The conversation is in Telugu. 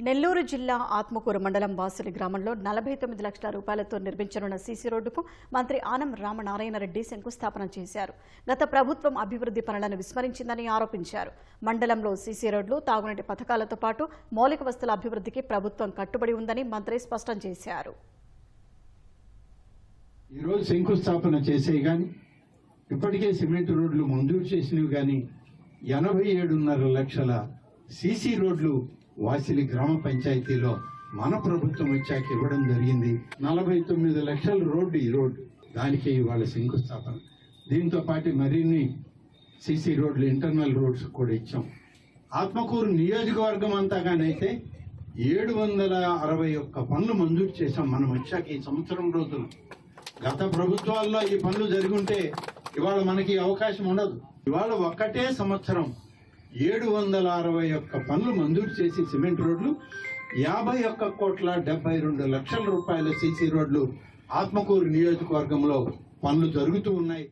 నెల్లూరు జిల్లా ఆత్మకూరు మండలం వాసులి గ్రామంలో 49 లక్షల రూపాయలతో నిర్మించనున్న సీసీ రోడ్డుకు మంత్రి ఆనం రామనారాయణ రెడ్డి శంకుస్థాపన చేశారు. గత ప్రభుత్వం అభివృద్ధి పనులను విస్మరించిందని ఆరోపించారు. మండలంలో సీసీ రోడ్లు, తాగునీటి పథకాలతో పాటు మౌలిక వస్తువుల అభివృద్ధికి ప్రభుత్వం కట్టుబడి ఉందని మంత్రి స్పష్టం చేశారు. ఈరోజు శంకుస్థాపన చేసే గాని ఇప్పటికే సిమెంట్ రోడ్లు మంజూరు చేసినవి గాని 87.5 లక్షల సీసీ రోడ్లు వాసిలి గ్రామ పంచాయతీలో మన ప్రభుత్వం వచ్చాక ఇవ్వడం జరిగింది. 49 లక్షల రోడ్డు ఈ రోడ్డు, దానికి ఇవాళ శంకుస్థాపన. దీంతో పాటు మరిన్ని సీసీ రోడ్లు, ఇంటర్నల్ రోడ్స్ కూడా ఇచ్చాం. ఆత్మకూరు నియోజకవర్గం అంతాగానైతే 761 పనులు మంజూరు చేశాం మనం వచ్చాక ఈ సంవత్సరం రోజులు. గత ప్రభుత్వాల్లో ఈ పనులు జరుగుంటే ఇవాళ మనకి అవకాశం ఉండదు. ఇవాళ ఒక్కటే సంవత్సరం 761 పనులు మంజూరు చేసి సిమెంట్ రోడ్లు, 51,72 లక్షల రూపాయల సీసీ రోడ్లు ఆత్మకూరు నియోజకవర్గంలో పనులు జరుగుతూ ఉన్నాయి.